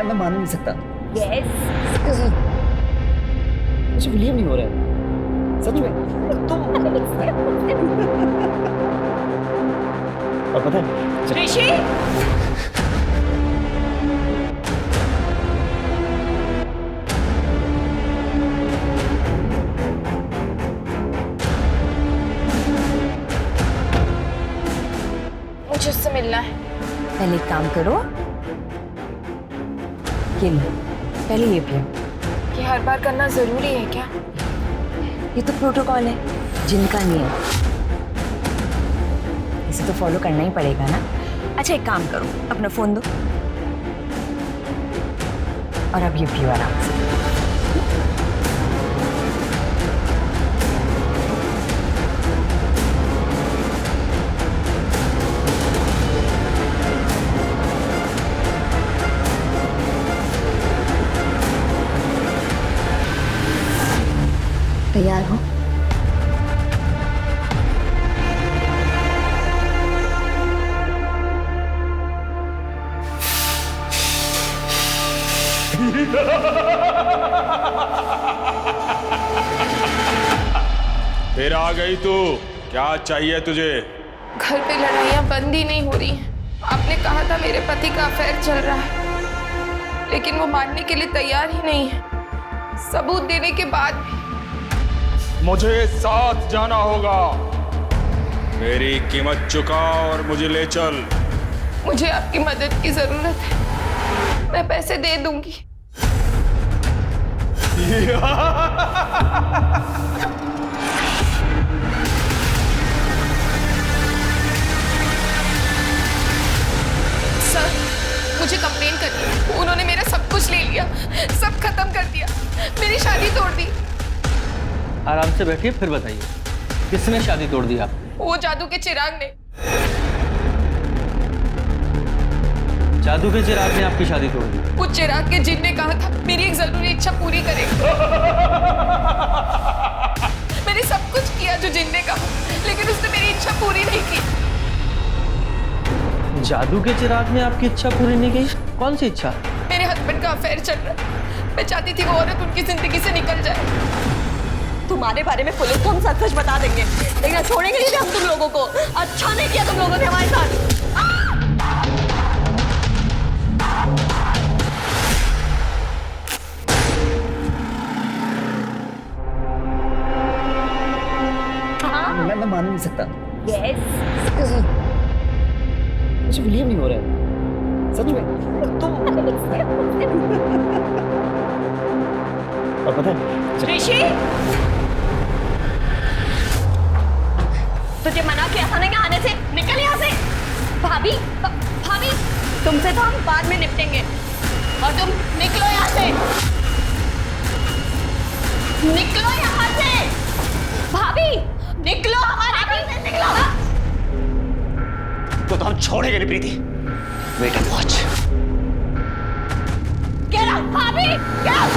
मैं मान नहीं सकता। यस मुझे बिलीव नहीं हो रहा है सच में। तुम और पता है ऋषि मुझे उससे मिलना है। पहले एक काम करो, ये लो, पहले ये पियो। ये हर बार करना जरूरी है क्या? ये तो प्रोटोकॉल है, जिनका नियम, इसे तो फॉलो करना ही पड़ेगा ना। अच्छा एक काम करो, अपना फोन दो और अब ये पियो आराम से। तैयार हो? फिर आ गई तू, क्या चाहिए तुझे? घर पे लड़ाइयाँ बंद ही नहीं हो रही हैं। आपने कहा था मेरे पति का अफेयर चल रहा है, लेकिन वो मानने के लिए तैयार ही नहीं है। सबूत देने के बाद भी। मुझे साथ जाना होगा। मेरी कीमत चुका और मुझे ले चल। मुझे आपकी मदद की जरूरत है, मैं पैसे दे दूंगी। सर, मुझे कंप्लेन करनी है। उन्होंने मेरा सब कुछ ले लिया, सब खत्म कर दिया, मेरी शादी तोड़ दी। आराम से बैठिए, फिर बताइए किसने शादी तोड़ दी आपकी? वो जादू के चिराग ने। जादू के चिराग ने आपकी शादी तोड़ दी? उस चिराग के जिन ने कहा था मेरी एक जरूरी इच्छा पूरी करेगा। मैंने सब कुछ किया जो जिन ने कहा, लेकिन उसने मेरी इच्छा पूरी नहीं की। जादू के चिराग ने आपकी इच्छा पूरी नहीं की? कौन सी इच्छा? मेरे हस्बैंड का अफेयर चल रहा है, मैं चाहती थी वो औरत उनकी जिंदगी से निकल जाए। तुम्हारे बारे में पुलिस को हम सच सच बता देंगे, लेकिन छोड़ेंगे नहीं हम तुम लोगों को। अच्छा नहीं किया तुम लोगों ने हमारे साथ। मैं मान नहीं सकता। यस मुझे बिलीव नहीं हो रहा है सच में। तुम और पता है ऋषि, तुझे मना किया था ना यहाँ आने से, निकल यहाँ से। भाभी भाभी, तुमसे तो हम बाद में निपटेंगे, और तुम निकलो यहाँ से, निकलो यहाँ से। भाभी निकलो, हमारे से निकलो। तो हम छोड़ेंगे नहीं Preeti. Wait and watch. Get out भाभी, गेट आउट।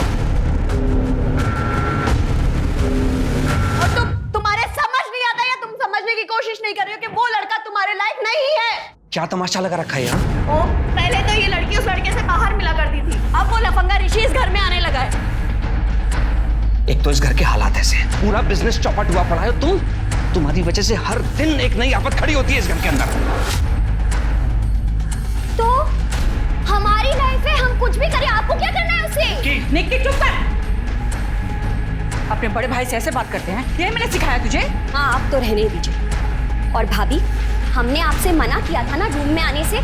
और तुम्हारे समझ नहीं आता या तुम समझने की कोशिश नहीं कर रहे हो कि वो लड़का तुम्हारे लायक नहीं है? क्या तमाशा लगा रखा है यार? ओ, पहले तो ये लड़की उस लड़के से बाहर मिला करती थी, अब वो लफंगा ऋषि इस घर में आने लगा है। एक तो इस घर के हालात ऐसे हैं, पूरा बिजनेस चौपट हुआ पड़ा है। तुम्हारी वजह से हर दिन एक नई आफत खड़ी होती है इस घर के अंदर। तो हमारी लाइफ है, हम कुछ भी करें, आपको क्या करना है उससे? निक्की चुप कर। अपने बड़े भाई से ऐसे बात करते हैं? ये मैंने सिखाया तुझे? हाँ, आप तो रहने दीजिए। और भाभी, हमने आपसे मना किया था ना रूम में आने से।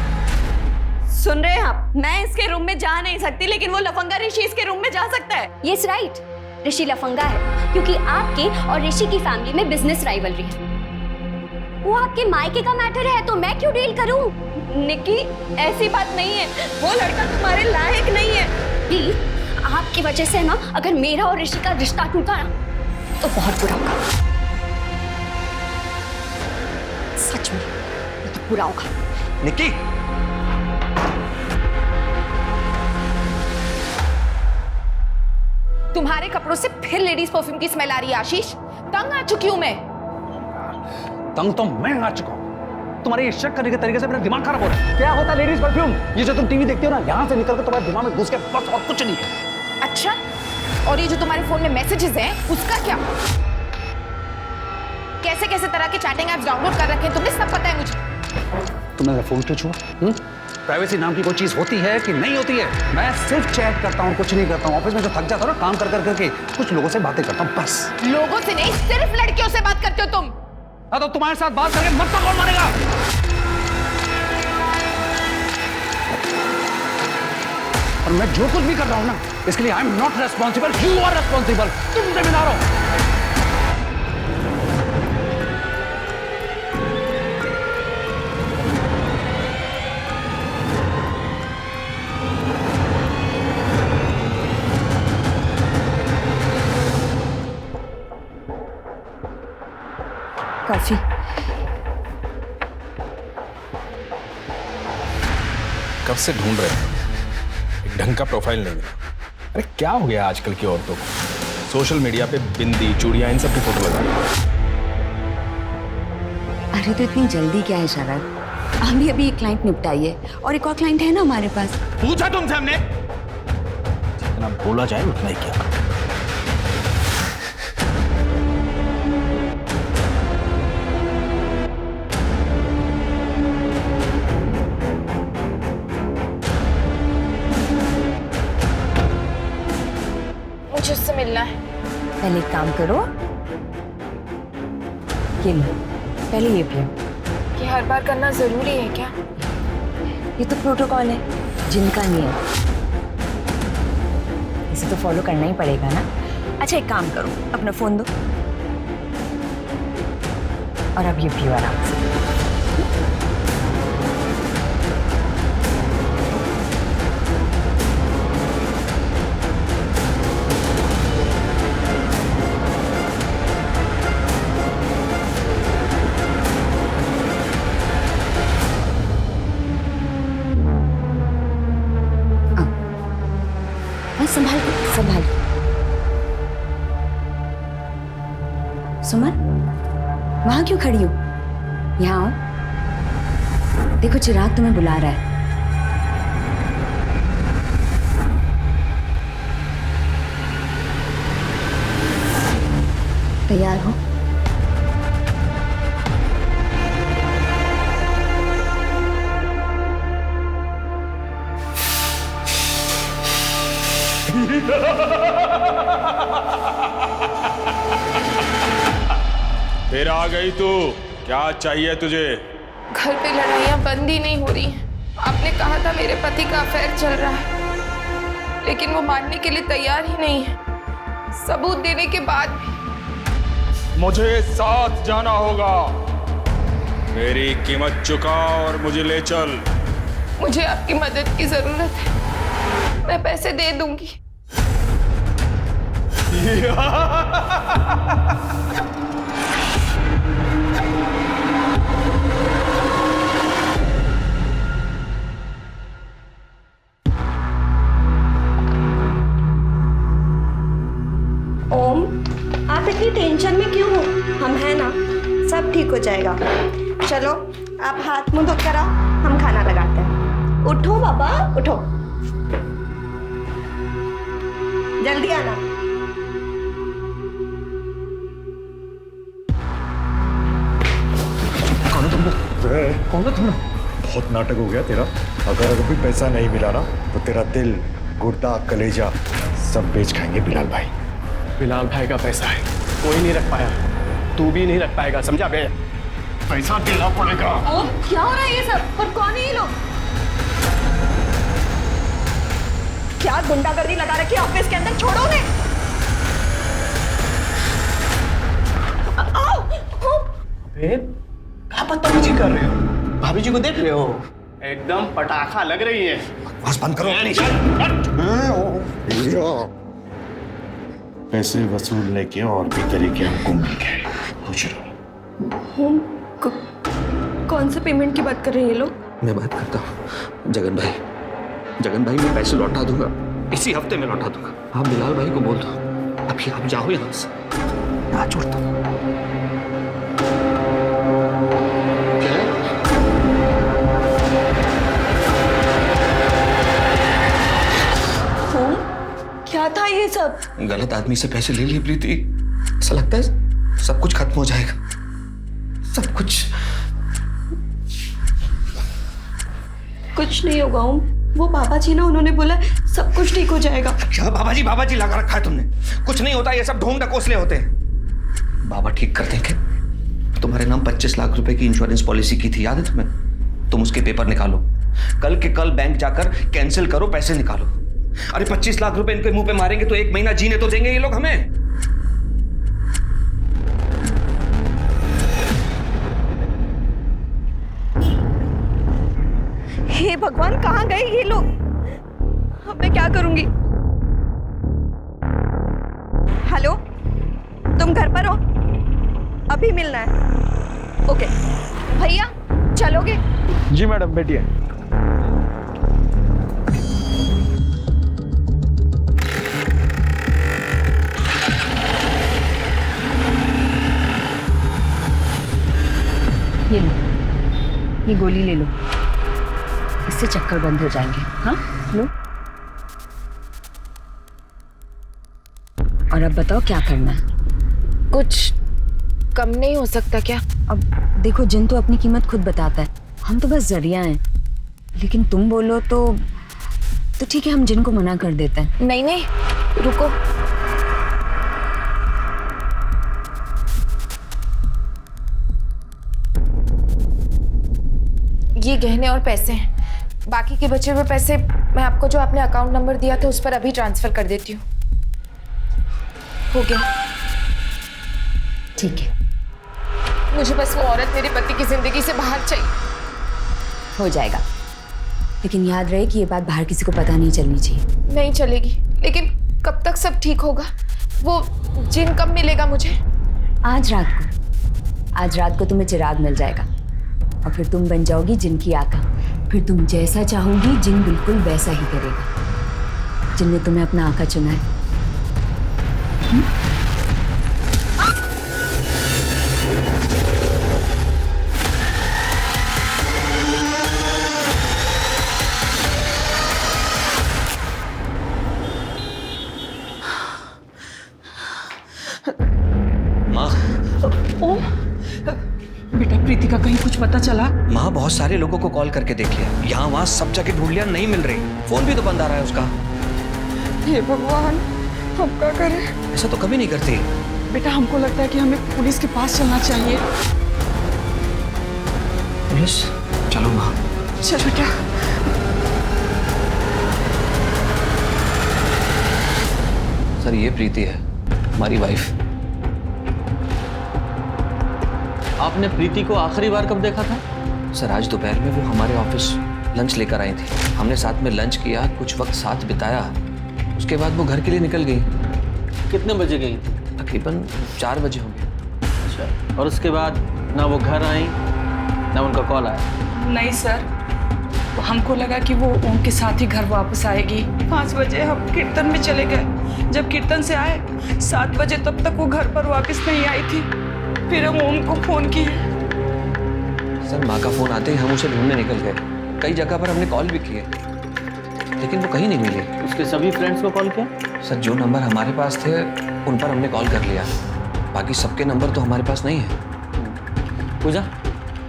सुन रहे हैं आप? मैं इसके रूम में जा नहीं सकती, लेकिन वो लफंगा ऋषि इसके रूम में जा सकता है। यस राइट, ऋषि लफंगा है क्योंकि आपके और ऋषि की फैमिली में बिजनेस राइवलरी है। वो आपके मायके का मैटर है, तो मैं क्यों डील करूं? निक्की, ऐसी बात नहीं है, वो लड़का तुम्हारे लायक नहीं है। प्लीज, आपकी वजह से ना अगर मेरा और ऋषि का रिश्ता टूटा ना तो बहुत बुरा होगा। सच में ये तो बुरा होगा। निक्की, तुम्हारे कपड़ों से फिर लेडीज परफ्यूम की स्मेल आ रही है आशीष। तंग आ चुकी हूं मैं। तंग तो मैं आ चुका हूं। तुम्हारे शक करने के तरीके से मेरा दिमाग खराब हो रहा है। क्या होता है लेडीज परफ्यूम? ये जो तुम टीवी देखते हो ना, यहाँ से निकल कर तुम्हारे दिमाग में घुस के बस, और कुछ नहीं है। अच्छा, और ये जो तुम्हारे फोन में मैसेजेस हैं उसका क्या? कैसे कैसे तरह के चैटिंग ऐप्स डाउनलोड कर रखे हैं तुमने, सब पता है मुझे। तुमने मेरा फोन क्यों छुआ? प्राइवेसी नाम की कोई चीज होती है कि नहीं होती है? मैं सिर्फ चैट करता हूँ, कुछ नहीं करता हूँ। ऑफिस में जो थक जाता हूँ ना काम कर करके, कुछ लोगों से बातें करता हूँ बस। लोगों से नहीं, सिर्फ लड़कियों से बात करते हो तुम। हाँ तो तुम्हारे साथ बात करके मत तो कौन मानेगा? और मैं जो कुछ भी कर रहा हूँ ना, इसके लिए I am not responsible, you are responsible. तुम जिम्मेदार हो। कॉफी। कब से ढूंढ रहे हैं, एक ढंग का प्रोफाइल नहीं मिला। अरे क्या हो गया आजकल की औरतों को? सोशल मीडिया पे बिंदी, चूड़ियां, इन सब की फोटो लगा। अरे तो इतनी जल्दी क्या है शरद? अभी अभी एक क्लाइंट निपटाइए और एक और क्लाइंट है ना हमारे पास। पूछा तुमसे हमने? जितना बोला जाए उतना ही क्या। मुझे उससे मिलना है। पहले एक काम करो, ये लो, पहले ये पियो। ये हर बार करना जरूरी है क्या? ये तो प्रोटोकॉल है, जिनका नियम, इसे तो फॉलो करना ही पड़ेगा ना। अच्छा एक काम करो, अपना फोन दो और अब ये पियो आराम से। संभाल संभाल। सुमन, वहां क्यों खड़ी हो? यहाँ आओ, देखो चिराग तुम्हें बुला रहा है। तैयार हो? फिर आ गई तू, क्या चाहिए तुझे? घर पे लड़ाइयाँ बंद ही नहीं हो रही। आपने कहा था मेरे पति का अफेयर चल रहा है, लेकिन वो मानने के लिए तैयार ही नहीं है। सबूत देने के बाद भी। मुझे साथ जाना होगा। मेरी कीमत चुका और मुझे ले चल। मुझे आपकी मदद की जरूरत है, मैं पैसे दे दूंगी। ओम, आप इतनी टेंशन में क्यों हो? हम हैं ना, सब ठीक हो जाएगा। चलो आप हाथ मुंह धोकर आओ, हम खाना लगाते हैं। उठो बाबा उठो, जल्दी आना। कौन हो तुम? बहुत नाटक हो गया तेरा। अगर अभी पैसा नहीं मिला ना तो तेरा दिल, गुर्दा, कलेजा सब बेच खाएंगे बिलाल भाई। बिलाल भाई का पैसा है, कोई नहीं रख पाया, तू भी नहीं रख पाएगा, समझा बे? पैसा देना पड़ेगा। क्या हो रहा है ये सब? और कौन है ये लोग? क्या गुंडागर्दी लगा रखी है ऑफिस के अंदर? छोड़ो उन्हें। क्या बदतमीजी कर रहे हो? भाभी जी को देख रहे हो? एकदम पटाखा लग रही है। बस बंद करो। पैसे वसूलने के और भी तरीके हमको मिल गए। खुश रहो। कौन से पेमेंट की बात कर रहे हैं ये लोग? मैं बात करता हूँ जगन भाई। जगन भाई मैं पैसे लौटा दूंगा, इसी हफ्ते में लौटा दूंगा। आप बिलाल भाई को बोल दो अभी आप जाओ यहाँ से, आज छोड़ता हूँ। सब? गलत आदमी से पैसे ले लिए प्रीति, ऐसा लगता है सब कुछ खत्म हो जाएगा, सब कुछ। कुछ नहीं होगा ओम, वो बाबा जी ना, उन्होंने बोला सब कुछ ठीक हो जाएगा। क्या बाबा जी लगा रखा है तुमने? कुछ नहीं होता, ये सब ढोंग ढकोसले होते हैं। बाबा ठीक कर देंगे। तुम्हारे नाम 25 लाख रुपए की इंश्योरेंस पॉलिसी की थी, याद है तुम्हें? तुम उसके पेपर निकालो, कल के कल बैंक जाकर कैंसिल करो, पैसे निकालो। अरे 25 लाख रुपए इनके मुंह पे मारेंगे तो 1 महीना जीने तो देंगे ये लोग हमें। हे भगवान, कहाँ गए ये लोग? अब मैं क्या करूंगी? हेलो, तुम घर पर हो? अभी मिलना है। ओके भैया, चलोगे? जी मैडम, बैठिए। ये लो, ये गोली ले लो, इससे चक्कर बंद हो जाएंगे। हाँ लो। और अब बताओ क्या करना है? कुछ कम नहीं हो सकता क्या? अब देखो, जिन तो अपनी कीमत खुद बताता है, हम तो बस जरिया हैं। लेकिन तुम बोलो तो ठीक है, हम जिन को मना कर देते हैं। नहीं नहीं, रुको। ये गहने और पैसे हैं, बाकी के बचे हुए पैसे मैं आपको जो आपने अकाउंट नंबर दिया था उस पर अभी ट्रांसफर कर देती हूँ। हो गया? ठीक है, मुझे बस वो औरत मेरे पति की जिंदगी से बाहर चाहिए। हो जाएगा, लेकिन याद रहे कि ये बात बाहर किसी को पता नहीं चलनी चाहिए। नहीं चलेगी, लेकिन कब तक सब ठीक होगा? वो जिन कब मिलेगा मुझे? आज रात को तुम्हें चिराग मिल जाएगा और फिर तुम बन जाओगी जिन की आका। फिर तुम जैसा चाहोगी जिन बिल्कुल वैसा ही करेगा। जिन ने तुम्हें अपना आका चुना है। माँ, ओम, बेटा प्रीति का कहीं कुछ पता चला? माँ बहुत सारे लोगों को कॉल करके देख लिया, यहाँ वहाँ सब जगह ढूंढ लिया, नहीं मिल रही। फोन भी तो बंद आ रहा है उसका। हे भगवान, हम क्या करें? ऐसा तो कभी नहीं करती। बेटा हमको लगता है कि हमें पुलिस के पास चलना चाहिए। पुलिस? चलो माँ। चल बेटा। सर ये प्रीति है, हमारी वाइफ। आपने प्रीति को आखिरी बार कब देखा था? सर आज दोपहर में वो हमारे ऑफिस लंच लेकर आई थी, हमने साथ में लंच किया, कुछ वक्त साथ बिताया, उसके बाद वो घर के लिए निकल गई। कितने बजे गई? तकरीबन 4 बजे हो गए। अच्छा, और उसके बाद ना वो घर आई ना उनका कॉल आया? नहीं सर, हमको लगा कि वो ओम के साथ ही घर वापस आएगी। 5 बजे हम कीर्तन में चले गए, जब कीर्तन से आए 7 बजे तब तक वो घर पर वापस नहीं आई थी। फिर हम ओम को फोन किए। सर माँ का फोन आते ही हम उसे ढूंढने निकल गए, कई जगह पर हमने कॉल भी किए लेकिन वो कहीं नहीं मिली। उसके सभी फ्रेंड्स को कॉल किया? सर जो नंबर हमारे पास थे उन पर हमने कॉल कर लिया, बाकी सबके नंबर तो हमारे पास नहीं है। पूजा,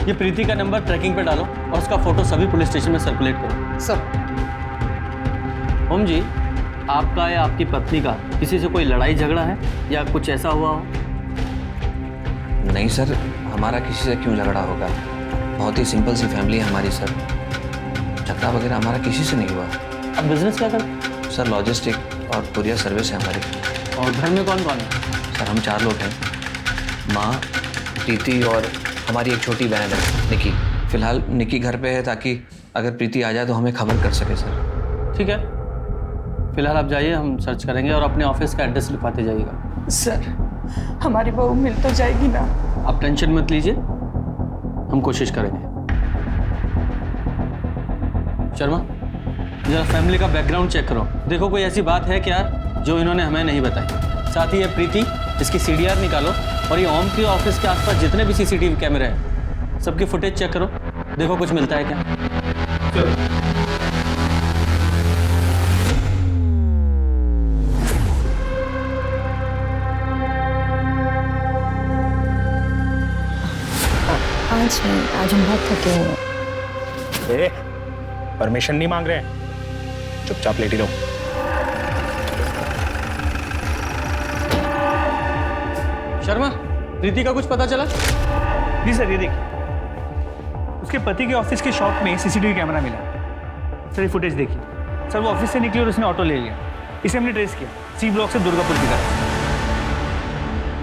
ये प्रीति का नंबर ट्रैकिंग पे डालो और उसका फोटो सभी पुलिस स्टेशन में सर्कुलेट करो। सर। ओम जी, आपका या आपकी पत्नी का किसी से कोई लड़ाई झगड़ा है या कुछ ऐसा हुआ हो? नहीं सर, हमारा किसी से क्यों झगड़ा होगा, बहुत ही सिंपल सी फैमिली है हमारी सर, झगड़ा वगैरह हमारा किसी से नहीं हुआ। अब बिजनेस क्या करते? सर लॉजिस्टिक और कुरियर सर्विस है हमारी। और घर में कौन कौन है? सर हम 4 लोग हैं, माँ, प्रीति और हमारी एक छोटी बहन है निकी। फिलहाल निकी घर पे है ताकि अगर प्रीति आ जाए तो हमें खबर कर सके सर। ठीक है, फिलहाल आप जाइए, हम सर्च करेंगे और अपने ऑफिस का एड्रेस लिखवाते जाइएगा। सर हमारी बहू मिल तो जाएगी ना? आप टेंशन मत लीजिए, हम कोशिश करेंगे। शर्मा, जरा फैमिली का बैकग्राउंड चेक करो, देखो कोई ऐसी बात है क्या जो इन्होंने हमें नहीं बताई। साथ ही ये प्रीति, इसकी CDR निकालो और ये ओम के ऑफिस के आसपास जितने भी CCTV कैमरे हैं सबकी फुटेज चेक करो, देखो कुछ मिलता है क्या। आज हम बहुत थके हुए हैं। परमिशन नहीं मांग रहे हैं, चुपचाप लेटी रहो। शर्मा, प्रीति का कुछ पता चला? जी सर, ये देखिए, उसके पति के ऑफिस के शॉप में सीसीटीवी कैमरा मिला। सर ये फुटेज देखिए। सर वो ऑफिस से निकली और उसने ऑटो ले लिया। इसे हमने ट्रेस किया सी ब्लॉक से दुर्गापुर की तरफ।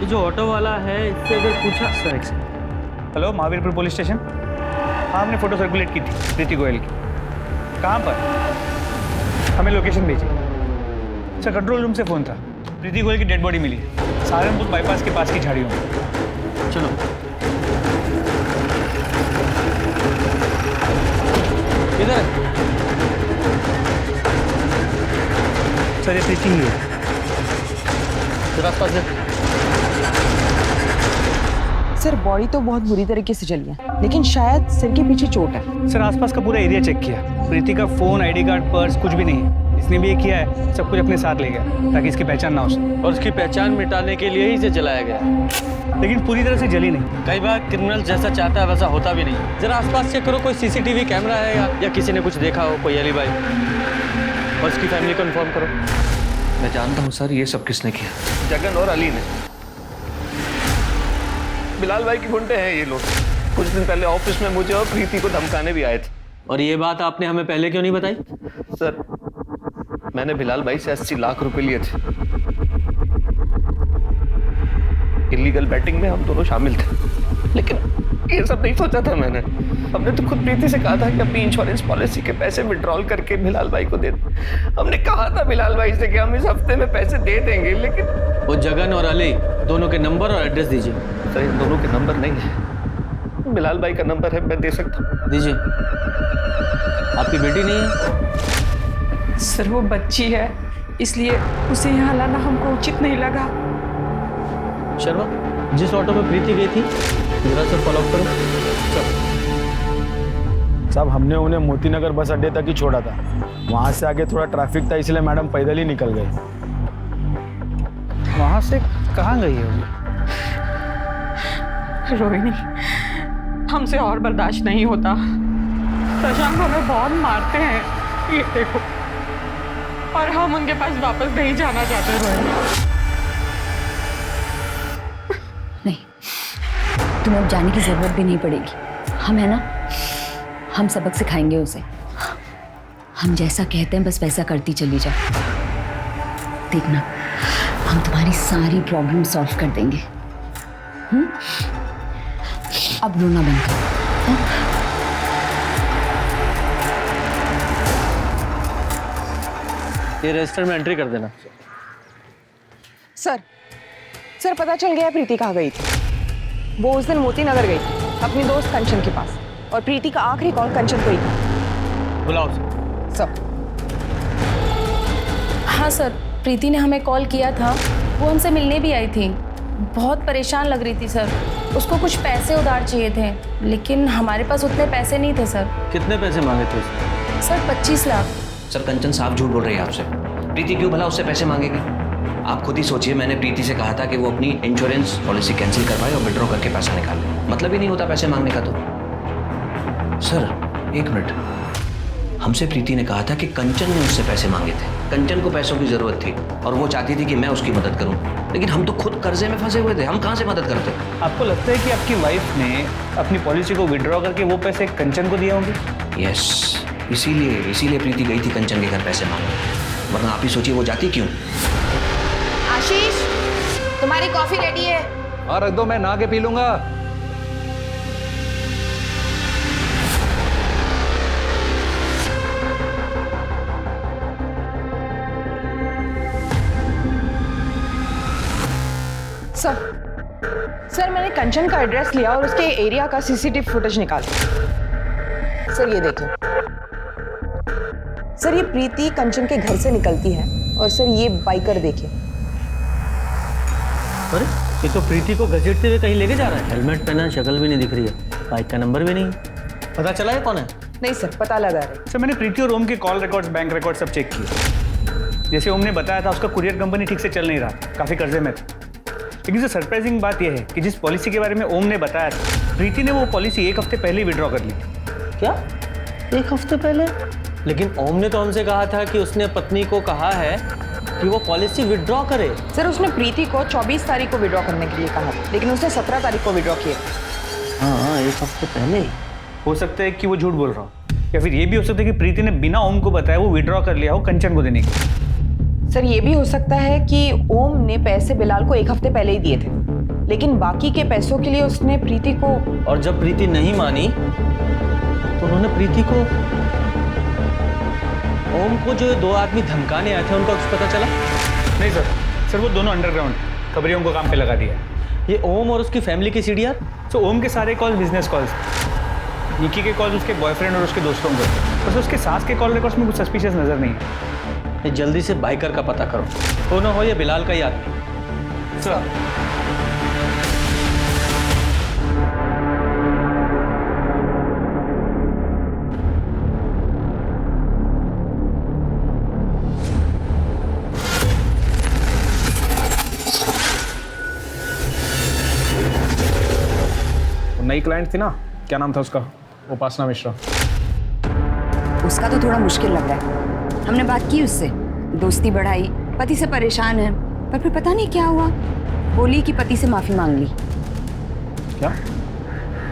ये जो ऑटो वाला है, इससे अगर पूछा। सर एक second. Hello, Mahavirpur police station. हाँ, हमने फोटो सर्कुलेट की थी प्रीति गोयल की। कहाँ पर? हमें लोकेशन भेजी। सर कंट्रोल रूम से फ़ोन था। प्रीति गोयल की डेड बॉडी मिली सहारनपुर बाईपास के पास की झाड़ियों में। चलो। किधर है? सर ये प्रीति ही है। तेरे आसपास है? सर बॉडी तो बहुत बुरी तरीके से जली है, लेकिन शायद सिर के पीछे चोट है। सर आसपास का पूरा एरिया चेक किया। प्रीति का फ़ोन, आईडी कार्ड, पर्स कुछ भी नहीं है। इसने भी ये किया है, सब कुछ अपने साथ ले गया ताकि इसकी पहचान ना हो सके। और उसकी पहचान मिटाने के लिए ही इसे जलाया गया। लेकिन पूरी तरह से जली नहीं। कई बार क्रिमिनल जैसा चाहता है वैसा होता भी नहीं। जरा आसपास चेक करो, कोई सीसीटीवी कैमरा है या किसी ने कुछ देखा हो, कोई एलिबाई। और उसकी फैमिली को इन्फॉर्म करो। मैं जानता हूँ सर, ये सब किसने किया। जगन और अली ने। बिलाल भाई के गुंडे हैं ये लोग। कुछ दिन पहले ऑफिस में मुझे और प्रीति को धमकाने भी आए थे। और ये बात आपने हमें पहले क्यों नहीं बताई? सर मैंने बिलाल भाई से 80 लाख रुपए लिए थे। इलीगल बैटिंग में हम दोनों शामिल थे, लेकिन ये सब नहीं सोचा था मैंने। हमने तो खुद प्रीति से कहा था कि अपनी इंश्योरेंस पॉलिसी के पैसे विड्रॉल करके बिलाल भाई को दे दे। हमने कहा था बिलाल भाई से कि हम इस हफ्ते में पैसे दे देंगे, लेकिन वो जगन और अली दोनों के नंबर और एड्रेस दीजिए। सर इन दोनों के नंबर नहीं है। बिलाल भाई का नंबर है, मैं दे सकता हूँ। दीजिए। आपकी बेटी नहीं है? सर वो बच्ची है, इसलिए उसे यहाँ लाना हमको उचित नहीं लगा। शर्मा, जिस ऑटो में प्रीति गई थी जरा से फॉलो करो। साहब हमने उन्हें मोतीनगर बस अड्डे तक ही छोड़ा था। वहाँ से आगे थोड़ा ट्रैफिक था, इसलिए मैडम पैदल ही निकल गए। वहाँ से कहाँ गई है वो? रोहिणी, हमसे और बर्दाश्त नहीं होता। शशांक हमें बहुत मारते हैं, ये देखो। और हम उनके पास वापस नहीं जाना चाहते रोहिणी। नहीं, तुम्हें अब जाने की जरूरत भी नहीं पड़ेगी। हम है ना, हम सबक सिखाएंगे उसे। हम जैसा कहते हैं बस वैसा करती चली जा। देखना, हम तुम्हारी सारी प्रॉब्लम सॉल्व कर देंगे। अब रोना बंद करो। ये रजिस्टर में एंट्री कर देना। सर पता चल गया प्रीति कहाँ गई थी। वो उस दिन मोती नगर गई थी अपनी दोस्त कंचन के पास, और प्रीति का आखिरी कॉल कंचन को ही था। बुलाओ सर। हाँ सर, प्रीति ने हमें कॉल किया था। वो हमसे मिलने भी आई थी। बहुत परेशान लग रही थी सर। उसको कुछ पैसे उधार चाहिए थे, लेकिन हमारे पास उतने पैसे नहीं थे सर। कितने पैसे मांगे थे उसने? सर 25 लाख। सर कंचन साफ झूठ बोल रही है आपसे। प्रीति क्यों भला उससे पैसे मांगेगी? आप खुद ही सोचिए, मैंने प्रीति से कहा था कि वो अपनी इंश्योरेंस पॉलिसी कैंसिल करवाए और विड्रॉ करके पैसा निकाल ले। मतलब ही नहीं होता पैसे मांगने का। तो सर एक मिनट, हमसे प्रीति ने कहा था कि कंचन ने उससे पैसे मांगे थे। कंचन को पैसों की जरूरत थी और वो चाहती थी कि मैं उसकी मदद करूं, लेकिन हम तो खुद कर्जे में फंसे हुए थे। हम कहां से मदद करते? आपको लगता है कि आपकी वाइफ ने अपनी पॉलिसी को विड्रॉ करके वो पैसे कंचन को दिए होंगे? यस, इसीलिए प्रीति गई थी कंचन के घर पैसे मांगने। वरना आप ही सोचिए वो जाती क्यों। आशीष, तुम्हारी कॉफी रेडी है। और रख दो, मैं नहा के पी लूंगा। सर मैंने कंचन का एड्रेस लिया और उसके एरिया का सीसीटीवी फुटेज निकाला। सर ये देखिए। सर ये प्रीति कंचन के घर से निकलती है, और सर ये बाइकर देखिए। अरे ये तो प्रीति को घसीटते हुए कहीं लेके जा रहा है। हेलमेट पहना, शक्ल भी नहीं दिख रही है, बाइक का नंबर भी नहीं। पता चला है कौन है? नहीं सर, पता लगा रहे। सर मैंने प्रीति और ओम के कॉल रिकॉर्ड्स, बैंक रिकॉर्ड सब चेक किए। जैसे ओम ने बताया था, उसका कुरियर कंपनी ठीक से चल नहीं रहा, काफ़ी कर्जे में था। लेकिन जो सरप्राइजिंग बात यह है कि जिस पॉलिसी के बारे में ओम ने बताया था प्रीति ने वो पॉलिसी 1 हफ्ते पहले ही विड्रॉ कर ली थी। क्या 1 हफ्ते पहले? लेकिन ओम ने तो हमसे कहा था कि उसने पत्नी को कहा है कि वो पॉलिसी विड्रॉ करे। सर उसने प्रीति को 24 तारीख को विड्रॉ करने के लिए कहा, लेकिन उसने 17 तारीख को विड्रॉ किया। हाँ 1 हफ्ते पहले ही। हो सकता है कि वो झूठ बोल रहा हो, या फिर ये भी हो सकता है कि प्रीति ने बिना ओम को बताया वो विड्रॉ कर लिया हो कंचन को देने के। सर ये भी हो सकता है कि ओम ने पैसे बिलाल को 1 हफ्ते पहले ही दिए थे, लेकिन बाकी के पैसों के लिए उसने प्रीति को, और जब प्रीति नहीं मानी तो उन्होंने प्रीति को, ओम को जो 2 आदमी धमकाने आए थे उनका कुछ पता चला? नहीं सर वो दोनों अंडरग्राउंड खबरियों को काम पे लगा दिया। ये ओम और उसकी फैमिली की सीडीआर? तो ओम के सारे कॉल बिजनेस कॉल्स, निकी के कॉल उसके बॉयफ्रेंड और उसके दोस्तों को, बस उसके सास के कॉल रिकॉर्ड्स में कुछ सस्पिशियस नजर नहीं है। ये जल्दी से बाइकर का पता करो, हो ना हो ये बिलाल का ही आदमी। सर नई क्लाइंट थी ना, क्या नाम था उसका? उपासना मिश्रा। उसका तो थोड़ा मुश्किल लग रहा है। हमने बात की उससे, दोस्ती बढ़ाई, पति से परेशान है, पर फिर पता नहीं क्या हुआ, बोली कि पति से माफी मांग ली। क्या?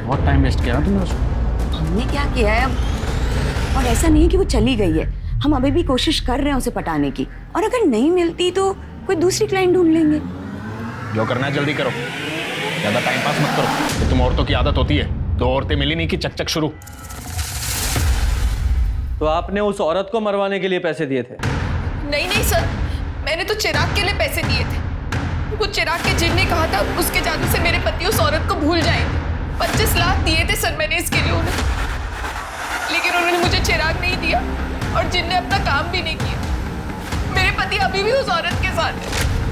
बहुत टाइम वेस्ट किया ना तुमने उसको। हमने क्या किया है अब? और ऐसा नहीं है कि वो चली गई है, हम अभी भी कोशिश कर रहे हैं उसे पटाने की, और अगर नहीं मिलती तो कोई दूसरी क्लाइंट ढूंढ लेंगे। जो करना है जल्दी करो, ज्यादा टाइम पास मत करो। ये तुम औरतों की आदत होती है, 2 औरतें मिली नहीं कि चक शुरू। तो आपने उस औरत को मरवाने के लिए पैसे दिए थे? नहीं सर, मैंने तो चिराग के लिए पैसे दिए थे। वो चिराग के जिन ने कहा था उसके जादू से मेरे पति उस औरत को भूल जाएंगे। 25 लाख दिए थे सर मैंने इसके लिए उन्हें, लेकिन उन्होंने मुझे चिराग नहीं दिया और जिन ने अपना काम भी नहीं किया। मेरे पति अभी भी उस औरत के साथ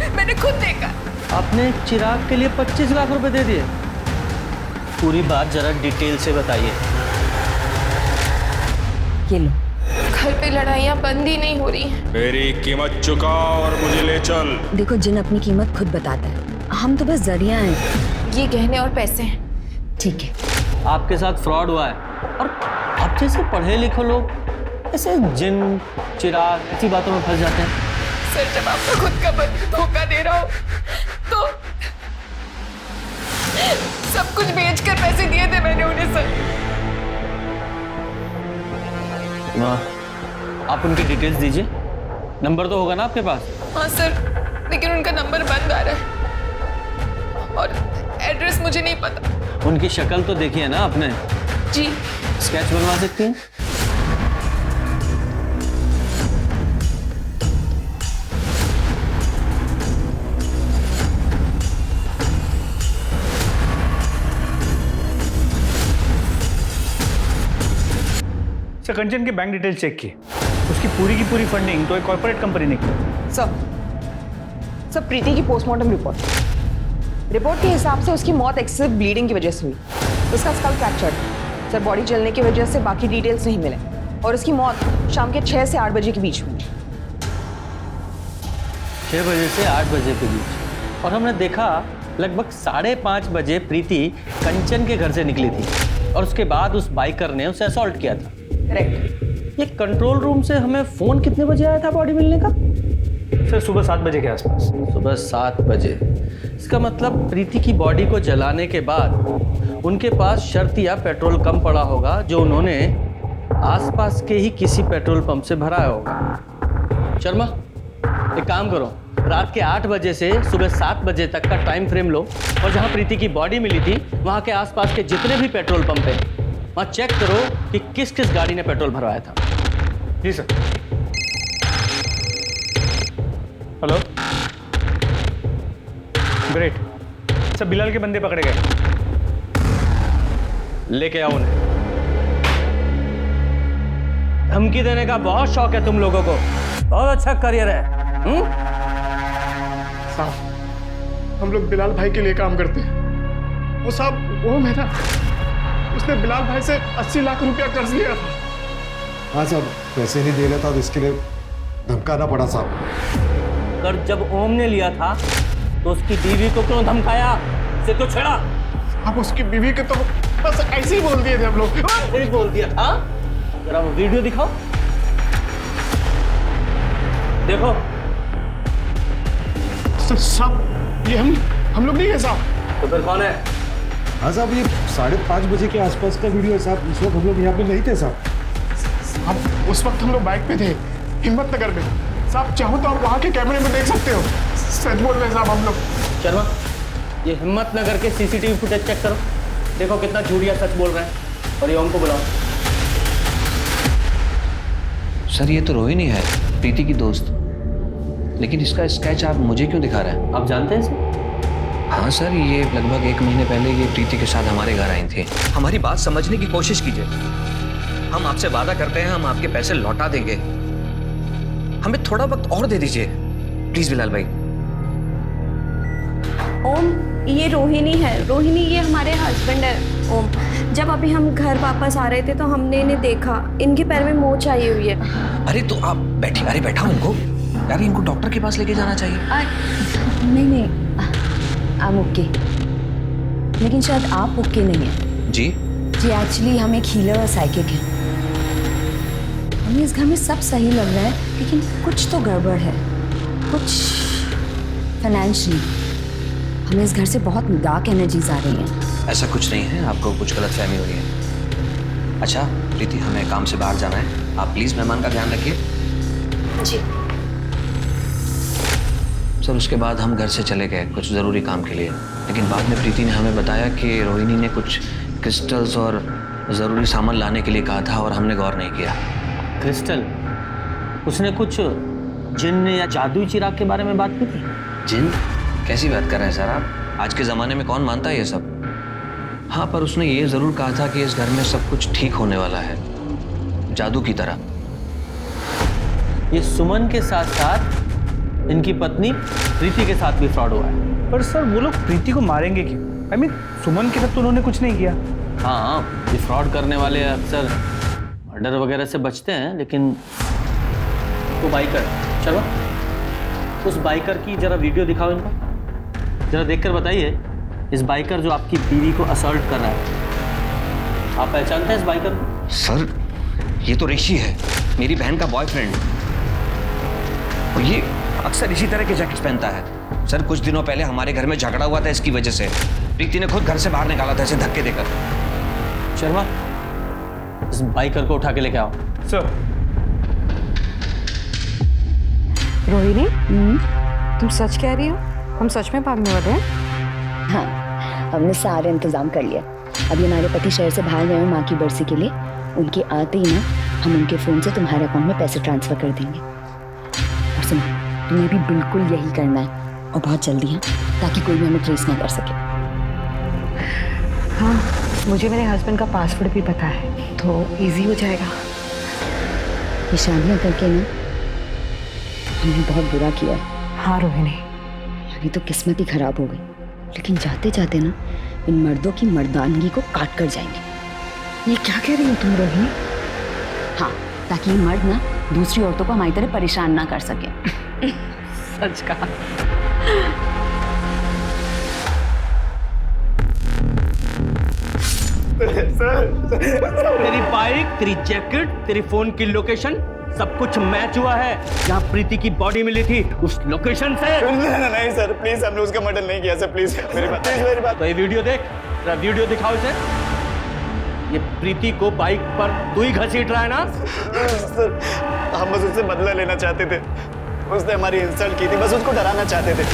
है, मैंने खुद देखा। आपने चिराग के लिए 25 लाख रुपए दे दिए? पूरी बात जरा डिटेल से बताइए। ये लो। घर पे लड़ाइयाँ बंद ही नहीं हो रही हैं। मेरी कीमत चुका और मुझे ले चल। देखो जिन अपनी कीमत खुद बताता है, हम तो बस जरिया हैं। ये गहने और पैसे हैं। ठीक है। आपके साथ फ्रॉड हुआ है, और आप जैसे पढ़े लिखे लोग ऐसे जिन चिराग ऐसी बातों में फंस जाते हैं। सर जब आपका खुद का पति धोखा दे रहा हो तो सब कुछ बेचकर पैसे दिए थे मैंने उन्हें सर। आप उनकी डिटेल्स दीजिए, नंबर तो होगा ना आपके पास? हाँ सर, लेकिन उनका नंबर बंद आ रहा है और एड्रेस मुझे नहीं पता। उनकी शक्ल तो देखी है ना आपने? जी। स्केच बनवा सकती हैं? कंचन के बैंक डिटेल्स चेक किए, उसकी पूरी की पूरी फंडिंग तो एक कॉर्पोरेट कंपनी ने की। सर प्रीति की पोस्टमार्टम रिपोर्ट के हिसाब से उसकी मौत एक्सेसिव ब्लीडिंग की वजह से हुई। उसका स्कल फ्रैक्चर, सर बॉडी जलने की वजह से बाकी डिटेल्स नहीं मिले, और उसकी मौत शाम के 6 से 8 बजे के बीच हुई। 6 बजे से 8 बजे के बीच, और हमने देखा लगभग 5:30 बजे प्रीति कंचन के घर से निकली थी, और उसके बाद उस बाइकर ने उसे असॉल्ट किया था। करेक्ट। ये कंट्रोल रूम से हमें फोन कितने बजे आया था बॉडी मिलने का? सर सुबह 7 बजे के आसपास। सुबह 7 बजे। इसका मतलब प्रीति की बॉडी को जलाने के बाद उनके पास शर्त या पेट्रोल कम पड़ा होगा, जो उन्होंने आसपास के ही किसी पेट्रोल पंप से भराया होगा। शर्मा, एक काम करो, रात के 8 बजे से सुबह 7 बजे तक का टाइम फ्रेम लो, और जहाँ प्रीति की बॉडी मिली थी वहाँ के आसपास के जितने भी पेट्रोल पंप हैं वहाँ चेक करो कि किस किस गाड़ी ने पेट्रोल भरवाया था। जी सर। Hello, great. सब बिलाल के बंदे पकड़े गए, लेके आओ उन्हें। धमकी देने का बहुत शौक है तुम लोगों को, बहुत अच्छा करियर है। साहब, हम लोग बिलाल भाई के लिए काम करते हैं। वो साहब, वो मेरा, उसने बिलाल भाई से 80 लाख रुपया कर्ज लिया था। हाँ साहब, पैसे नहीं दे रहा था तो इसके लिए धमकाना पड़ा साहब। कर्ज जब ओम ने लिया था तो उसकी बीवी को क्यों धमकाया? उसे क्यों छेड़ा? अब उसकी बीवी के तो बस ऐसे ही बोल दिए थे हम लोग। फिर बोल दिया हाँ? जरा वो वीडियो दिखाओ। देखो साहब ये हम लोग नहीं है साहब। तो फिर कौन है? हाँ साहब ये 5:30 बजे के आसपास का वीडियो है साहब। उस वक्त हम लोग यहाँ पे नहीं थे साहब। साहब उस वक्त हम लोग बाइक पे थे हिम्मत नगर में साहब। चाहो तो आप वहाँ के कैमरे में देख सकते हो। सच बोल रहे हैं साहब हम लोग। शर्मा ये हिम्मत नगर के सीसीटीवी फुटेज चेक करो, देखो कितना झूठिया सच बोल रहे हैं। और ये ओम को बुलाओ। सर ये तो रोहिणी है, प्रीति की दोस्त, लेकिन इसका स्केच आप मुझे क्यों दिखा रहे हैं? आप जानते हैं इसे? हाँ सर, ये लगभग 1 महीने पहले ये प्रीति के साथ हमारे घर आई थी। हमारी बात समझने की कोशिश कीजिए। हम आपसे वादा करते हैं हम आपके पैसे लौटा देंगे, हमें थोड़ा वक्त और दे दीजिए प्लीज बिलाल भाई। ओम ये रोहिणी है। रोहिणी ये हमारे हस्बैंड है ओम। जब अभी हम घर वापस आ रहे थे तो हमने इन्हें देखा, इनके पैर में मोच आई हुई है। अरे तो आप बैठिए। अरे बैठा उनको यार, इनको डॉक्टर के पास लेके जाना चाहिए। नहीं आई एम ओके, लेकिन शायद आप ओके नहीं है। जी एक्चुअली हम एक हीलर और साइकिक हैं। हमें इस घर में सब सही लग रहा है, लेकिन कुछ तो गड़बड़ है, कुछ फाइनेंशियली। हमें इस घर से बहुत डार्क एनर्जीज आ रही हैं। ऐसा कुछ नहीं है, आपको कुछ गलतफहमी हुई है। अच्छा प्रीति, हमें काम से बाहर जाना है, आप प्लीज मेहमान का ध्यान रखिए। जी सर उसके बाद हम घर से चले गए कुछ ज़रूरी काम के लिए, लेकिन बाद में प्रीति ने हमें बताया कि रोहिणी ने कुछ क्रिस्टल्स और ज़रूरी सामान लाने के लिए कहा था और हमने गौर नहीं किया। क्रिस्टल? उसने कुछ जिन्न या जादुई चिराग के बारे में बात की थी? जिन? कैसी बात कर रहे हैं सर आप? आज के ज़माने में कौन मानता है ये सब? हाँ पर उसने ये ज़रूर कहा था कि इस घर में सब कुछ ठीक होने वाला है, जादू की तरह। ये सुमन के साथ साथ इनकी पत्नी प्रीति के साथ भी फ्रॉड हुआ है। पर सर वो लोग प्रीति को मारेंगे क्यों? आई मीन सुमन के साथ तो उन्होंने कुछ नहीं किया। हाँ ये फ्रॉड करने वाले अक्सर मर्डर वगैरह से बचते हैं, लेकिन वो बाइकर, चलो उस बाइकर की जरा वीडियो दिखाओ इनको, जरा देखकर बताइए इस बाइकर जो आपकी बीवी को असॉल्ट कर रहा है, आप पहचानते हैं इस बाइकर को? सर ये तो ऋषि है, मेरी बहन का बॉयफ्रेंड, और ये अक्सर इसी तरह के जैकेट्स पहनता है। सर कुछ दिनों पहले हमारे घर में झगड़ा हुआ था इसकी वजह से, प्रीति ने खुद घर से बाहर निकाला था इसे धक्के देकर। शर्मा इस बाइकर को उठा के लेके आओ। सर रोहिणी तुम सच कह रही हो? हम सच में भागने वाले हैं? हाँ हमने सारे इंतजाम कर लिया। अभी हमारे पति शहर से बाहर गए हैं माँ की बरसी के लिए, उनके आते ही ना हम उनके फ़ोन से तुम्हारे अकाउंट में पैसे ट्रांसफ़र कर देंगे। और सुनो तुम्हें भी बिल्कुल यही करना है, और बहुत जल्दी है, ताकि कोई भी हमें ट्रेस ना कर सके। हाँ मुझे मेरे हस्बैंड का पासवर्ड भी पता है, तो इजी हो जाएगा। ये शादियाँ करके ना हमने बहुत बुरा किया है। हाँ रोहिणी, अभी तो किस्मत ही खराब हो गई, लेकिन जाते जाते ना इन मर्दों की मर्दानगी को काट कर जाएंगे। ये क्या कह रही हो तुम रोहिणी? हाँ ताकि ये मर्द ना दूसरी औरतों को हमारी तरह परेशान ना कर सके। सच कहा। तेरी बाइक, तेरी जैकेट, तेरी फोन की लोकेशन सब कुछ मैच हुआ है। जहाँ प्रीति की बॉडी मिली थी उस लोकेशन से। नहीं सर प्लीज, हमने उसका मर्डर नहीं किया सर, प्लीज मेरी बात। तो ये वीडियो देख, जरा वीडियो दिखाओ इसे। ये प्रीति को बाइक पर तू ही घसीट रहा है ना? सर हम बस उससे बदला लेना चाहते थे, उसने हमारी इंसल्ट की थी, बस उसको डराना चाहते थे।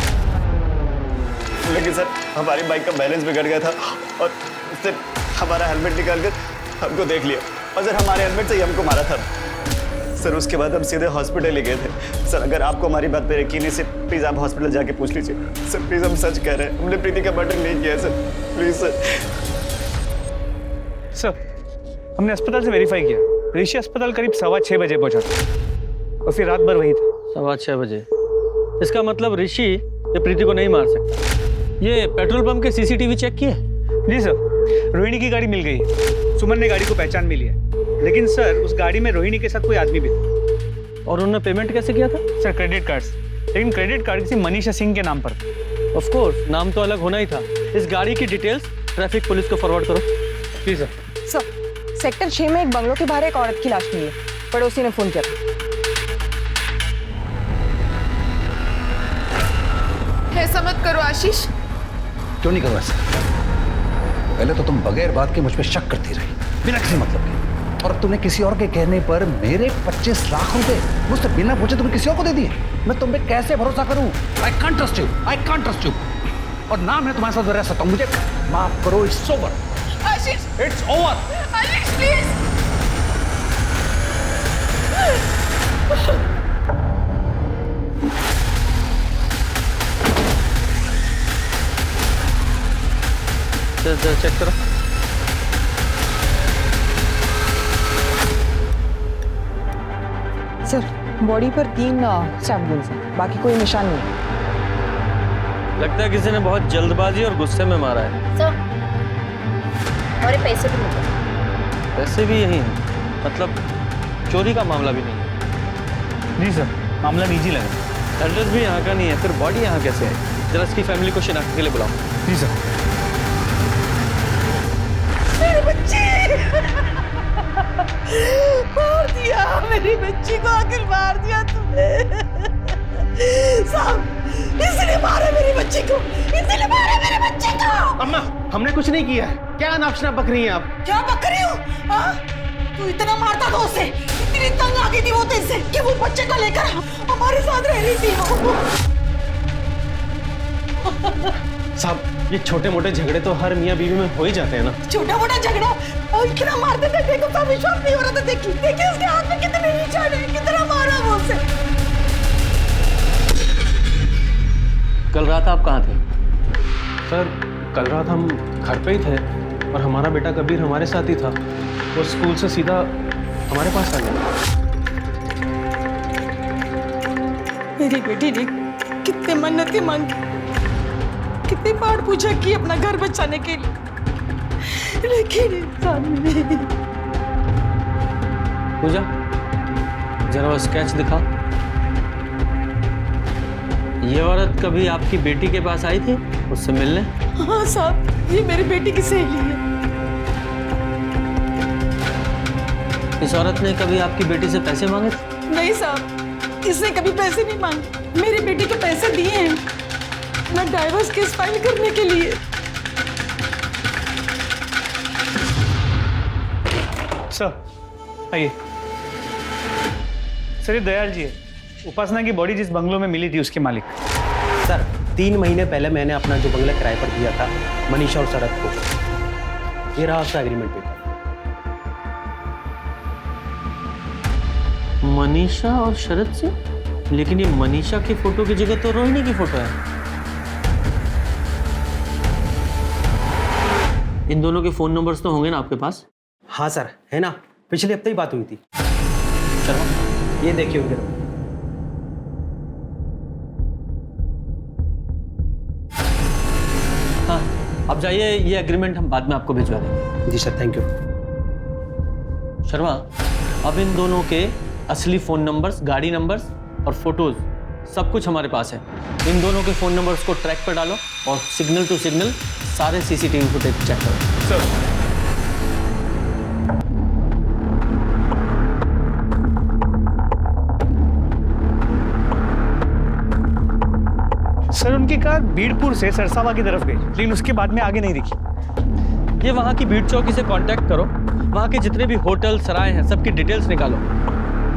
लेकिन सर हमारी बाइक का बैलेंस बिगड़ गया था और उसने हमारा हेलमेट निकाल कर हमको देख लिया, और सर हमारे हेलमेट से ही हमको मारा था। सर उसके बाद हम सीधे हॉस्पिटल ले गए थे। सर अगर आपको हमारी बात पे यकीन है सर, प्लीज आप हॉस्पिटल जाके पूछ लीजिए। सर प्लीज हम सच कह रहे हैं, हमने प्रीति का मर्डर नहीं किया सर, प्लीज सर। सर हमने अस्पताल से वेरीफाई किया, ऋषि अस्पताल करीब 6:15 बजे पहुंचा था और फिर रात भर वही था। 6:15 बजे? इसका मतलब ऋषि ये प्रीति को नहीं मार सकता। ये पेट्रोल पंप के सीसीटीवी चेक किए? जी सर, रोहिणी की गाड़ी मिल गई है, सुमन ने गाड़ी को पहचान भी लिया, लेकिन सर उस गाड़ी में रोहिणी के साथ कोई आदमी भी था। और उन्होंने पेमेंट कैसे किया था? सर क्रेडिट कार्ड, लेकिन क्रेडिट कार्ड किसी मनीषा सिंह के नाम पर था। ऑफ कोर्स नाम तो अलग होना ही था। इस गाड़ी की डिटेल्स ट्रैफिक पुलिस को फॉरवर्ड करो। जी सर। सर, सेक्टर 6 में एक बंगलों के बाहर एक औरत की लाश मिली है। पड़ोसी ने फोन किया। ऐसा मत करो आशीष। क्यों नहीं करो ऐसा? पहले तो तुम बगैर बात के मुझ पे शक करती रही, बिना किसी मतलब के। और तुमने किसी और के कहने पर मेरे 25 लाख रुपए मुझसे बिना पूछे तुमने किसी और को दे दिए। मैं तुम पे कैसे भरोसा करूं? I can't trust you, I can't trust you. और ना मैं तुम्हारे साथ रह सकता हूं। मुझे माफ करो, it's over. Ashish, it's over. Ashish please. Check करो। सर, बॉडी पर 3 सैंपल्स हैं, बाकी कोई निशान नहीं। लगता है किसी ने बहुत जल्दबाजी और गुस्से में मारा है। सर, और पैसे भी मुझे। पैसे भी यही हैं, मतलब चोरी का मामला भी नहीं है। जी सर, मामला निजी लगा। एड्रेस भी यहाँ का नहीं है, फिर बॉडी यहाँ कैसे है? जरा इसकी फैमिली को शिनाख्त के लिए बुलाओ। जी सर। मेरी बच्ची मार दिया, मेरी बच्ची को आखिर मार दिया तूने। साहब, इसने मारा मेरी बच्ची को, इसने मारा मेरी बच्ची को। अम्मा, हमने कुछ नहीं किया है। क्या नापशना बक रही हैं आप? क्या बक रही हूँ? हाँ? तू इतना मारता था उसे, इतनी तंग आ गई थी वो तेरे कि वो बच्चे को लेकर हमारे साथ रह रही थी वो। साहब, ये छोटे मोटे झगड़े तो हर मियाँ बीवी में हो ही जाते हैं ना। छोटा मोटा झगड़ा और इतना मारते थे, देखो तो विश्वास नहीं हो रहा था। देखिए देखिए उसके हाथ में कितने निशान है, कितना मारा वो उसे। कल रात आप कहाँ थे? सर, कल रात हम घर पे ही थे और हमारा बेटा कबीर हमारे साथ ही था। वो स्कूल से सीधा हमारे पास आ गया। मेरी बेटी ने कितने मन्नतें मांगी, कितनी बार पूछा कि अपना घर बचाने के लिए, लेकिन इंसान नहीं। पूजा, जरा वो स्केच दिखाओ। ये औरत कभी आपकी बेटी के पास आई थी उससे मिलने? हाँ साहब, ये मेरी बेटी की सहेली है। इस औरत ने कभी आपकी बेटी से पैसे मांगे थे? नहीं साहब, इसने कभी पैसे नहीं मांगे। मेरी बेटी को पैसे दिए हैं मैं डाइवोर्स केस फाइल करने के लिए। सर, आइए। सर, ये दयाल जी है, उपासना की बॉडी जिस बंगलों में मिली थी उसके मालिक। सर, 3 महीने पहले मैंने अपना जो बंगला किराए पर दिया था मनीषा और शरद को। ये रहा उसका एग्रीमेंट पेपर। मनीषा और शरद से? लेकिन ये मनीषा की फोटो की जगह तो रोहिणी की फोटो है। इन दोनों के फोन नंबर्स तो होंगे ना आपके पास? हाँ सर, है ना, पिछले हफ्ते ही बात हुई थी। चलो, ये देखिए उधर। हाँ, अब जाइए, ये एग्रीमेंट हम बाद में आपको भिजवा देंगे। जी सर, थैंक यू। शर्मा, अब इन दोनों के असली फोन नंबर्स, गाड़ी नंबर्स और फोटोज सब कुछ हमारे पास है। इन दोनों के फोन नंबर्स को ट्रैक पर डालो और सिग्नल टू सिग्नल सारे सीसीटीवी फुटेज चेक करो। सर, उनकी कार बीड़पुर से सरसावा की तरफ गई, लेकिन उसके बाद में आगे नहीं दिखी। ये वहाँ की भीड़ चौकी से कांटेक्ट करो, वहाँ के जितने भी होटल सराय हैं सबकी डिटेल्स निकालो।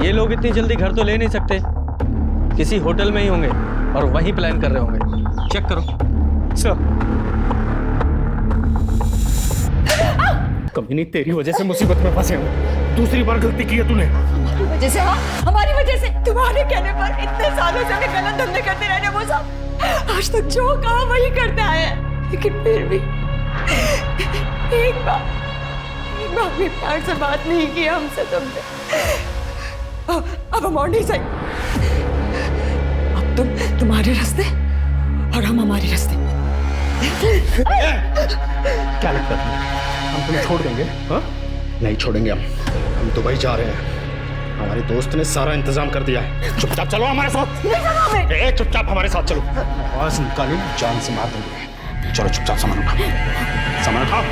ये लोग इतनी जल्दी घर तो ले नहीं सकते, किसी होटल में ही होंगे और वहीं प्लान कर रहे होंगे। चेक करो। सर, कभी नहीं, तेरी वजह से मुसीबत में फंसे हूँ। दूसरी बार गलती की है तूने। हमारी वजह से, हाँ, हमारी वजह से। तुम्हारे कहने पर इतने सालों से हमें गलत धंधे करते रहने वो सब आज तक जो कहा वही करते आए हैं। लेकिन फिर भी एक बार भी प्यार से बात नहीं की हमसे तुमने। अब हम और नहीं सही। अब तुम तुम्हारे रास्ते और हम हमारे रास्ते। क्या लगता है हम तुम्हें छोड़ देंगे? हाँ, नहीं छोड़ेंगे हम दुबई जा रहे हैं। हमारे दोस्त ने सारा इंतजाम कर दिया है। चुपचाप चलो हमारे साथ। ए, चुपचाप हमारे साथ चलो। आवाज निकाली, जान से मार देंगे। चलो चुपचाप सामान उठाओ, सामान उठाओ।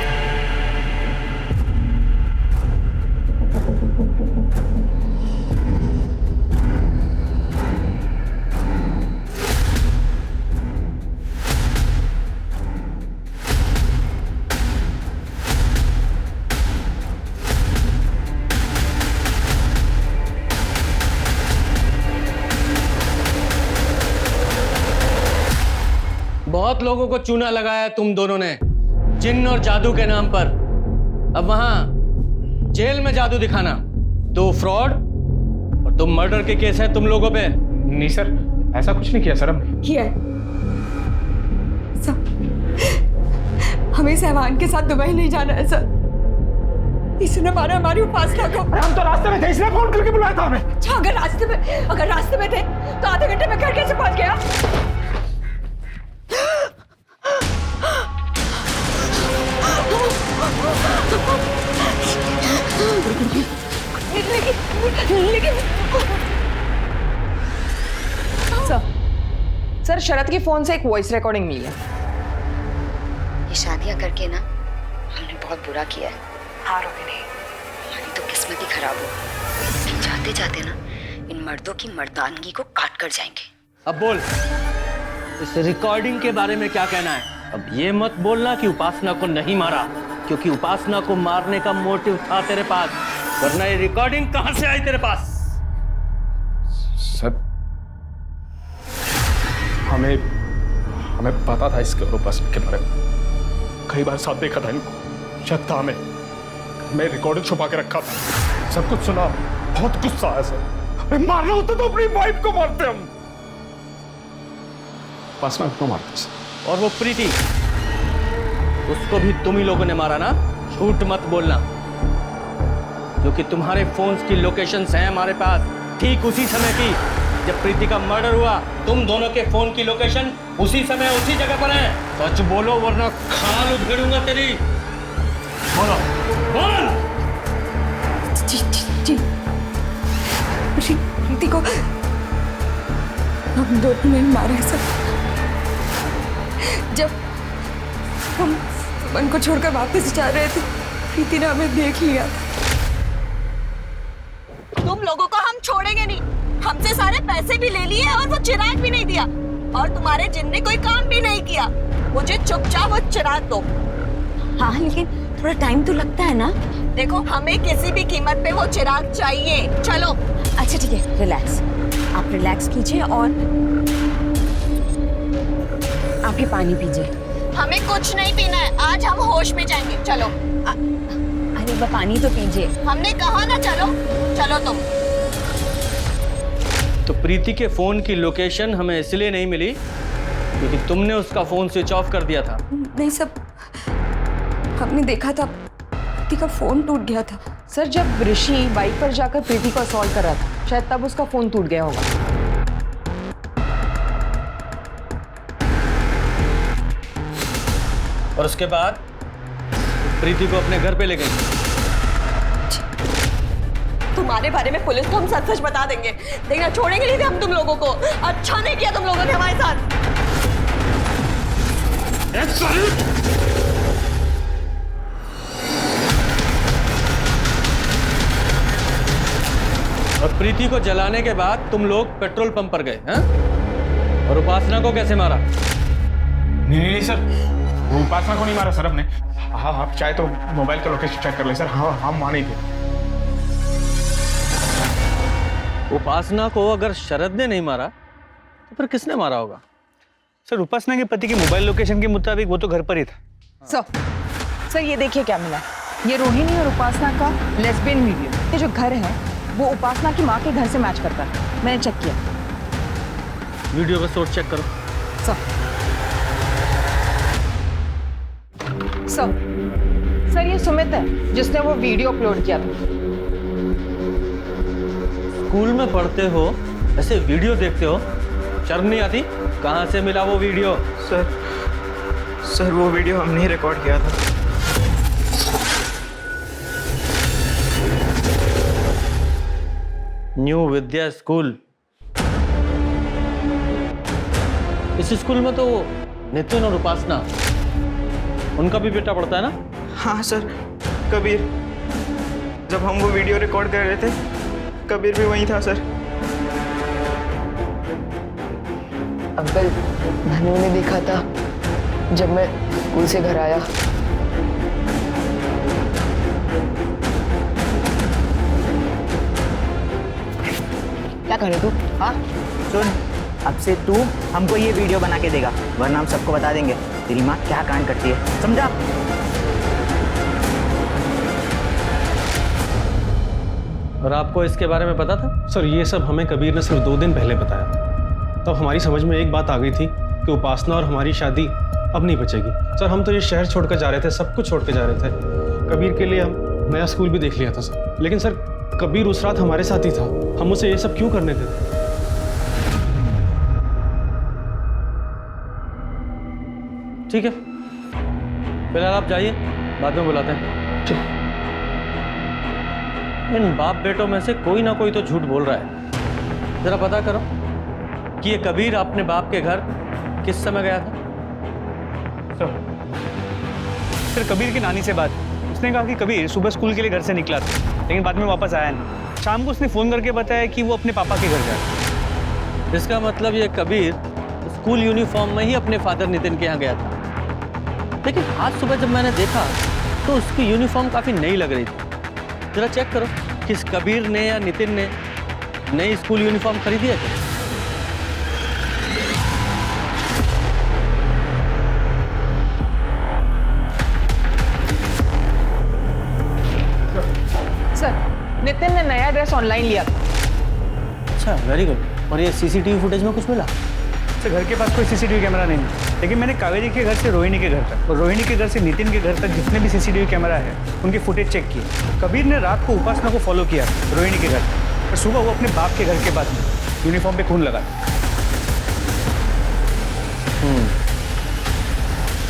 बहुत लोगों को चूना लगाया है तुम दोनों ने जिन्न और जादू के नाम पर। अब वहां जेल में जादू दिखाना, 2 फ्रॉड और 2 मर्डर के केस हैं तुम लोगों पे। नहीं सर, ऐसा कुछ नहीं किया सर हमने। किया है सर, हमें सहवान के साथ दुबई नहीं जाना है सर। इसने मारा हमारी उपासना को। हम तो रास्ते में थे, इसलिए फोन करके बुलाया था हमें। अच्छा, अगर रास्ते में थे तो आधे घंटे में घर कैसे पहुंच गया? सर शरद के फोन से एक वॉइस रिकॉर्डिंग मिली है। ये शादियां करके ना हमने बहुत बुरा किया है। हाँ रोहिणी, हमारी तो किस्मत ही खराब हो। जाते जाते ना इन मर्दों की मर्दानगी को काट कर जाएंगे। अब बोल, इस रिकॉर्डिंग के बारे में क्या कहना है? अब ये मत बोलना कि उपासना को नहीं मारा, क्योंकि उपासना को मारने का मोटिव था तेरे पास, वरना ये रिकॉर्डिंग कहां से आई तेरे पास? सर हमें पता था इसके और उपासना के बारे में। कई बार साथ देखा था इनको, शक था हमें। मैं रिकॉर्डिंग छुपा के रखा था, सब कुछ सुना। बहुत गुस्सा आया सर। मारना होता तो अपनी वाइफ को मारते हम। उपासना को मारते सर। और वो प्रीति, उसको भी तुम ही लोगों ने मारा ना? झूठ मत बोलना, क्योंकि तुम्हारे फोन्स की लोकेशंस हैं हमारे पास, ठीक उसी समय की जब प्रीति का मर्डर हुआ। तुम दोनों के फोन की लोकेशन उसी समय उसी जगह पर है। सच बोलो वरना खाल उधेड़ूंगा तेरी। बोलो, बोल। जी प्रीति को हम दोनों ने मारा है सर। जब हम मन को छोड़कर वापस जा रहे थे, प्रीति ने हमें देख लिया। तुम लोगों को हम छोड़ेंगे नहीं। हमसे सारे पैसे भी ले लिए और वो चिराग भी नहीं दिया, और तुम्हारे जिन ने कोई काम भी नहीं किया। मुझे चुपचाप वो चिराग दो। हाँ लेकिन थोड़ा टाइम तो लगता है ना। देखो, हमें किसी भी कीमत पे वो चिराग चाहिए। चलो। अच्छा ठीक है, रिलैक्स। आप रिलैक्स कीजिए और आप ये पानी पीजिए। हमें कुछ नहीं पीना है, आज हम होश में जाएंगे। चलो। अरे वह पानी तो पीजिए। हमने कहा ना चलो। चलो तुम। तो प्रीति के फोन की लोकेशन हमें इसलिए नहीं मिली क्योंकि तुमने उसका फोन स्विच ऑफ कर दिया था। नहीं सब, हमने देखा था प्रीति का फोन टूट गया था। सर जब ऋषि बाइक पर जाकर प्रीति को असॉल्ट कर रहा था, शायद तब उसका फोन टूट गया होगा। और उसके बाद प्रीति को अपने घर पे ले गई। तुम्हारे बारे में पुलिस को हम सच सच बता देंगे। देखना, छोड़ेंगे नहीं थे हम तुम लोगों को। अच्छा नहीं किया तुम लोगों ने हमारे साथ। और प्रीति को जलाने के बाद तुम लोग पेट्रोल पंप पर गए हैं? और उपासना को कैसे मारा? नहीं सर, वो उपासना को नहीं मारा सर हमने। हाँ, आप चाहे तो मोबाइल का लोकेशन चेक कर ले सर। हाँ, हम वहां नहीं थे। उपासना को अगर शरद ने नहीं मारा तो फिर किसने मारा होगा? सर उपासना के पति के मोबाइल लोकेशन के मुताबिक वो तो घर पर ही था। सर ये देखिए क्या मिला। ये रोहिणी और उपासना का लेस्बियन वीडियो। ये जो घर है वो उपासना की माँ के घर से मैच करता है। मैंने चेक किया। वीडियो का सोर्स चेक करो। सर ये सुमित है जिसने वो वीडियो अपलोड किया था। स्कूल में पढ़ते हो, ऐसे वीडियो देखते हो, शर्म नहीं आती? कहाँ से मिला वो वीडियो? सर वो वीडियो हमने ही रिकॉर्ड किया था। न्यू विद्या स्कूल। इस स्कूल में तो नितिन और उपासना, उनका भी बेटा पढ़ता है ना? हाँ सर, कबीर। जब हम वो वीडियो रिकॉर्ड कर रहे थे, कबीर भी वहीं था सर। अंकल, धनु ने देखा था जब मैं स्कूल से घर आया। क्या करे तू? हाँ सुन, अब से तू हमको ये वीडियो बना के देगा, वरना हम सबको बता देंगे तेरी माँ क्या कांड करती है, समझा? और आपको इसके बारे में पता था? सर ये सब हमें कबीर ने सिर्फ 2 दिन पहले बताया। तब हमारी समझ में एक बात आ गई थी कि उपासना और हमारी शादी अब नहीं बचेगी। सर हम तो ये शहर छोड़कर जा रहे थे, सब कुछ छोड़ के जा रहे थे। कबीर के लिए हम नया स्कूल भी देख लिया था सर, लेकिन सर कबीर उस रात हमारे साथ ही था। हम उसे ये सब क्यों करने देते? ठीक है, फिलहाल आप जाइए, बाद में बुलाते हैं। इन बाप बेटों में से कोई ना कोई तो झूठ बोल रहा है। जरा पता करो कि ये कबीर अपने बाप के घर किस समय गया था। सर कबीर की नानी से बात, उसने कहा कि कबीर सुबह स्कूल के लिए घर से निकला था, लेकिन बाद में वापस आया नहीं। शाम को उसने फ़ोन करके बताया कि वो अपने पापा के घर गया। इसका मतलब ये कबीर स्कूल यूनिफॉर्म में ही अपने फादर नितिन के यहाँ गया था। लेकिन आज सुबह जब मैंने देखा तो उसकी यूनिफॉर्म काफ़ी नई लग रही थी। जरा चेक करो कि इस कबीर ने या नितिन ने नई स्कूल यूनिफॉर्म खरीदी है क्या? सर नितिन ने नया ड्रेस ऑनलाइन लिया था। अच्छा, वेरी गुड। और ये सीसीटीवी फुटेज में कुछ मिला? सर घर के पास कोई सीसीटीवी कैमरा नहीं है, लेकिन मैंने कावेरी के घर से रोहिणी के घर तक और रोहिणी के घर से नितिन के घर तक जितने भी सीसीटीवी कैमरा है उनके फुटेज चेक किए। कबीर ने रात को उपासना को फॉलो किया रोहिणी के घर, और सुबह वो अपने बाप के घर के पास यूनिफॉर्म पे खून लगा।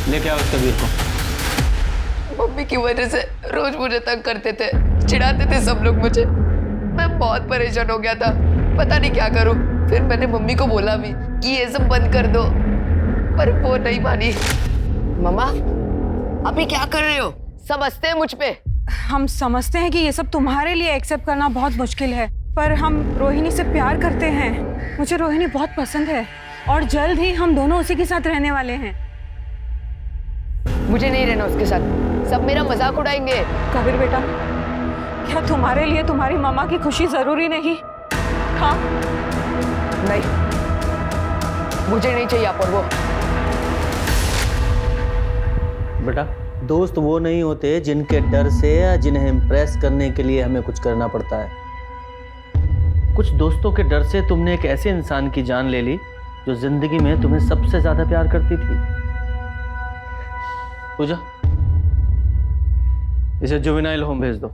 लेके आओ इस कबीर को। मम्मी की वजह से रोज मुझे तंग करते थे, चिढ़ाते थे सब लोग मुझे। मैं बहुत परेशान हो गया था, पता नहीं क्या करूं। फिर मैंने मम्मी को बोला भी कि ये सब बंद कर दो, पर वो नहीं मानी। मम्मा अभी क्या कर रहे हो? सब हंसते हैं मुझ पे। हम समझते हैं कि ये सब तुम्हारे लिए एक्सेप्ट करना बहुत मुश्किल है, पर हम रोहिणी से प्यार करते हैं। मुझे रोहिणी बहुत पसंद है और जल्द ही हम दोनों उसी के साथ रहने वाले हैं। मुझे नहीं रहना उसके साथ, सब मेरा मजाक उड़ाएंगे। कबीर बेटा, क्या तुम्हारे लिए तुम्हारी मामा की खुशी जरूरी नहीं? हाँ? नहीं, मुझे नहीं चाहिए आप और वो। बेटा, दोस्त वो नहीं होते जिनके डर से या जिन्हें इम्प्रेस करने के लिए हमें कुछ करना पड़ता है। कुछ दोस्तों के डर से तुमने एक ऐसे इंसान की जान ले ली जो जिंदगी में तुम्हें सबसे ज्यादा प्यार करती थी। पूजा, इसे जुवेनाइल होम भेज दो।